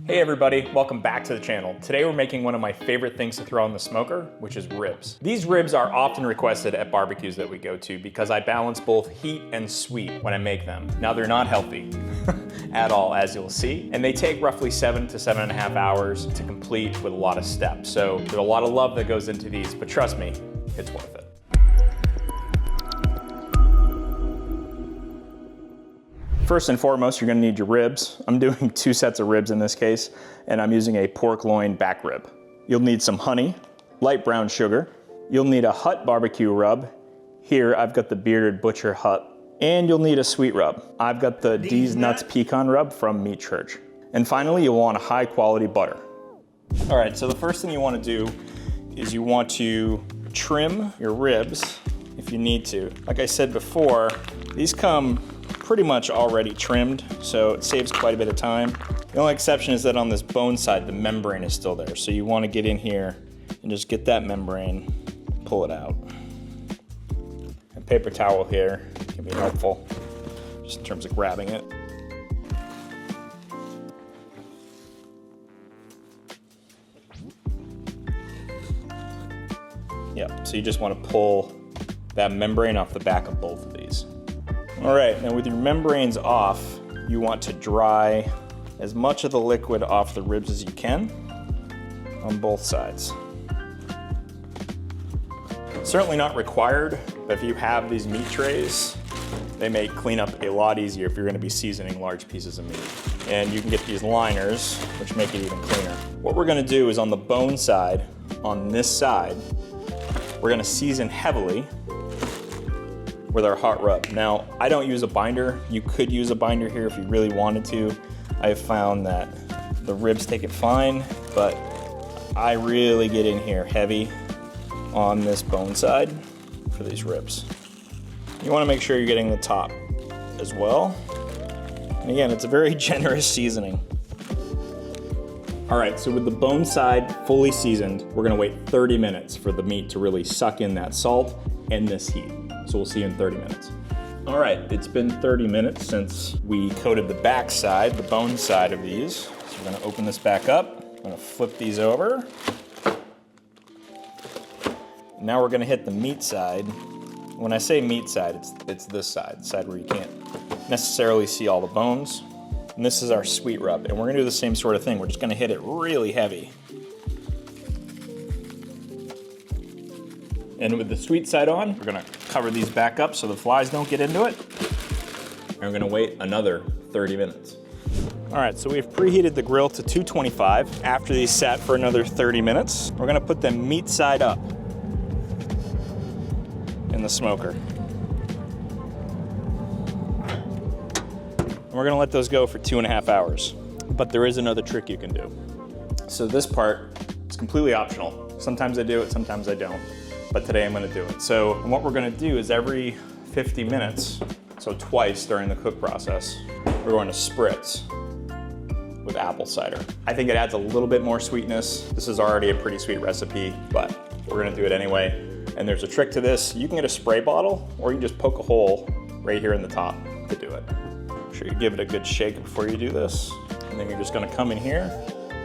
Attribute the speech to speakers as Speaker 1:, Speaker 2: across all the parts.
Speaker 1: Hey everybody, welcome back to the channel. Today we're making one of my favorite things to throw in the smoker, which is ribs. These ribs are often requested at barbecues that we go to because I balance both heat and sweet when I make them. Now they're not healthy at all, as you'll see, and they take roughly 7 to 7.5 hours to complete with a lot of steps. So there's a lot of love that goes into these, but trust me, it's worth it. First and foremost, you're gonna need your ribs. I'm doing 2 sets of ribs in this case, and I'm using a pork loin back rib. You'll need some honey, light brown sugar. You'll need a Hut barbecue rub. Here, I've got the Bearded Butcher Hut. And you'll need a sweet rub. I've got the D's Nuts Pecan rub from Meat Church. And finally, you'll want a high quality butter. All right, so the first thing you wanna do is you want to trim your ribs if you need to. Like I said before, these come pretty much already trimmed, so it saves quite a bit of time. The only exception is that on this bone side, the membrane is still there. So you want to get in here and just get that membrane, pull it out. A paper towel here can be helpful, just in terms of grabbing it. Yep, so you just want to pull that membrane off the back of both of these. All right, now with your membranes off, you want to dry as much of the liquid off the ribs as you can on both sides. Certainly not required, but if you have these meat trays, they make cleanup a lot easier if you're gonna be seasoning large pieces of meat. And you can get these liners, which make it even cleaner. What we're gonna do is on the bone side, on this side, we're gonna season heavily with our hot rub. Now, I don't use a binder. You could use a binder here if you really wanted to. I've found that the ribs take it fine, but I really get in here heavy on this bone side for these ribs. You wanna make sure you're getting the top as well. And again, it's a very generous seasoning. All right, so with the bone side fully seasoned, we're gonna wait 30 minutes for the meat to really suck in that salt and this heat. So we'll see you in 30 minutes. All right, it's been 30 minutes since we coated the back side, the bone side of these. So we're gonna open this back up. I'm gonna flip these over. Now we're gonna hit the meat side. When I say meat side, it's this side, the side where you can't necessarily see all the bones. And this is our sweet rub. And we're gonna do the same sort of thing. We're just gonna hit it really heavy. And with the sweet side on, we're gonna cover these back up so the flies don't get into it. And we're gonna wait another 30 minutes. All right, so we've preheated the grill to 225. After these sat for another 30 minutes, we're gonna put them meat side up in the smoker. And we're gonna let those go for 2.5 hours. But there is another trick you can do. So this part is completely optional. Sometimes I do it, sometimes I don't. But today I'm gonna do it. So what we're gonna do is every 50 minutes, so twice during the cook process, we're going to spritz with apple cider. I think it adds a little bit more sweetness. This is already a pretty sweet recipe, but we're gonna do it anyway. And there's a trick to this. You can get a spray bottle, or you can just poke a hole right here in the top to do it. Make sure you give it a good shake before you do this. And then you're just gonna come in here,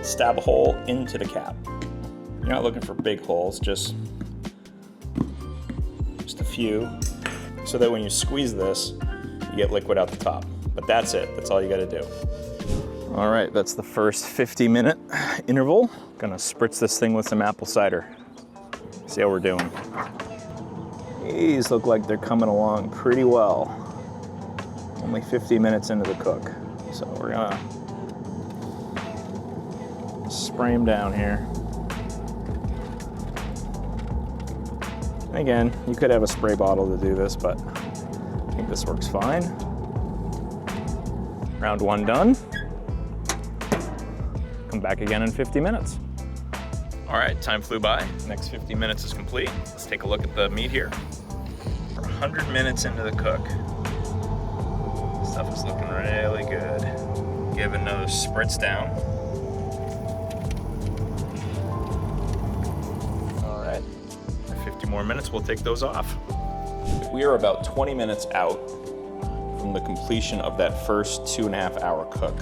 Speaker 1: stab a hole into the cap. You're not looking for big holes, just a few, so that when you squeeze this, you get liquid out the top. But that's it, that's all you gotta do. All right, that's the first 50-minute interval. Gonna spritz this thing with some apple cider. See how we're doing. These look like they're coming along pretty well. Only 50 minutes into the cook. So we're gonna spray them down here. Again, you could have a spray bottle to do this, but I think this works fine. Round 1 done. Come back again in 50 minutes. All right, time flew by. Next 50 minutes is complete. Let's take a look at the meat here. We're 100 minutes into the cook. Stuff is looking really good. Give another spritz down. All right, 50 more minutes, we'll take those off. We are about 20 minutes out from the completion of that first 2.5 hour cook.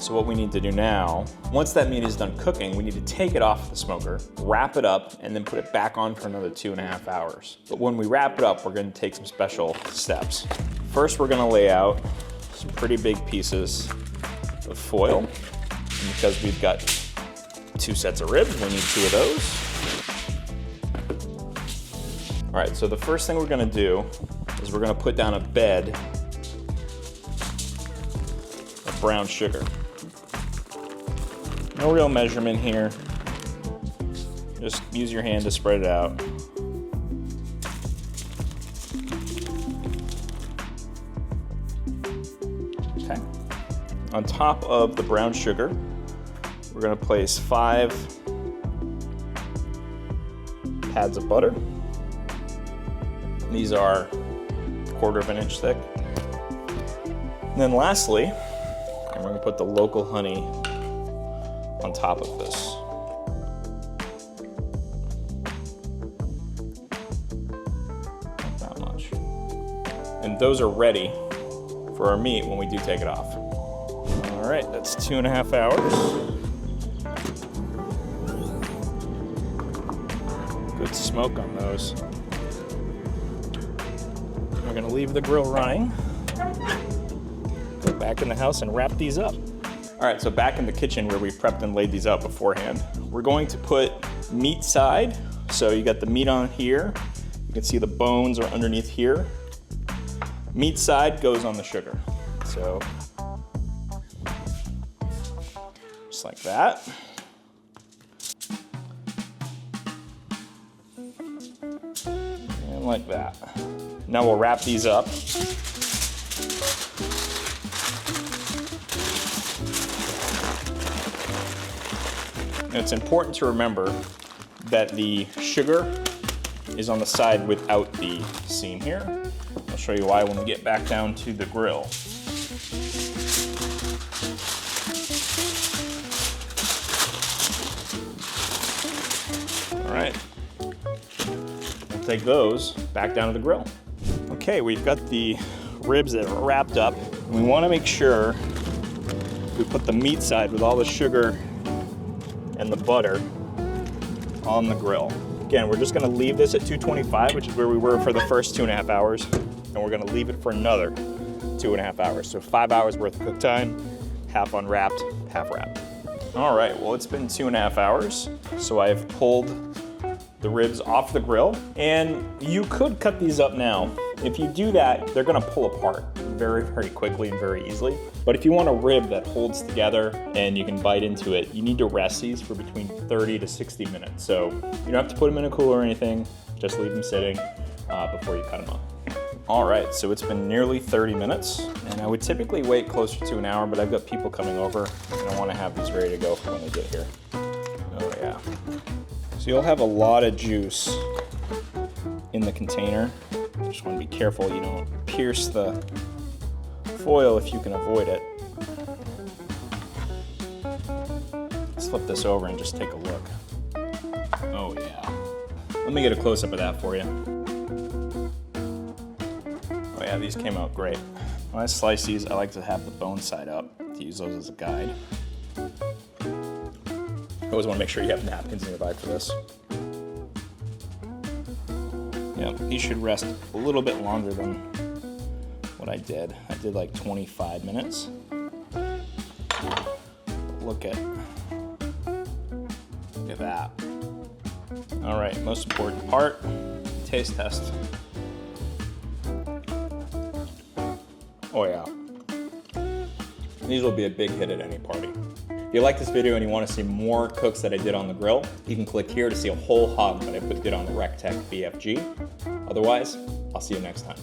Speaker 1: So what we need to do now, once that meat is done cooking, we need to take it off the smoker, wrap it up, and then put it back on for another 2.5 hours. But when we wrap it up, we're gonna take some special steps. First, we're gonna lay out some pretty big pieces of foil. And because we've got 2 sets of ribs, we need 2 of those. All right, so the first thing we're gonna do is we're gonna put down a bed of brown sugar. No real measurement here. Just use your hand to spread it out. Okay. On top of the brown sugar, we're gonna place 5 pads of butter. These are 1/4 inch thick. And then lastly, we're gonna put the local honey on top of this. Not that much. And those are ready for our meat when we do take it off. All right, that's 2.5 hours. Good smoke on those. We're gonna leave the grill running. Go back in the house and wrap these up. All right, so back in the kitchen where we prepped and laid these out beforehand, we're going to put meat side. So you got the meat on here. You can see the bones are underneath here. Meat side goes on the sugar. So, just like that. And like that. Now we'll wrap these up. And it's important to remember that the sugar is on the side without the seam here. I'll show you why when we get back down to the grill. All right, we'll take those back down to the grill. Okay, we've got the ribs that are wrapped up. We want to make sure we put the meat side with all the sugar and the butter on the grill. Again, we're just gonna leave this at 225, which is where we were for the first 2.5 hours, and we're gonna leave it for another 2.5 hours. So 5 hours worth of cook time, half unwrapped, half wrapped. All right, well, it's been 2.5 hours, so I've pulled the ribs off the grill, and you could cut these up now. If you do that, they're gonna pull apart very, very quickly and very easily. But if you want a rib that holds together and you can bite into it, you need to rest these for between 30 to 60 minutes. So you don't have to put them in a cooler or anything, just leave them sitting before you cut them up. All right, so it's been nearly 30 minutes, and I would typically wait closer to an hour, but I've got people coming over, and I wanna have these ready to go for when they get here. Oh yeah. So you'll have a lot of juice in the container. Just want to be careful you don't pierce the foil if you can avoid it. Let's flip this over and just take a look. Oh yeah. Let me get a close-up of that for you. Oh yeah, these came out great. When I slice these, I like to have the bone side up to use those as a guide. I always want to make sure you have napkins nearby for this. Yeah, these should rest a little bit longer than what I did. I did like 25 minutes. Look at that. All right, most important part, taste test. Oh yeah. These will be a big hit at any party. If you like this video and you want to see more cooks that I did on the grill, you can click here to see a whole hog that I did on the RecTeq BFG. Otherwise, I'll see you next time.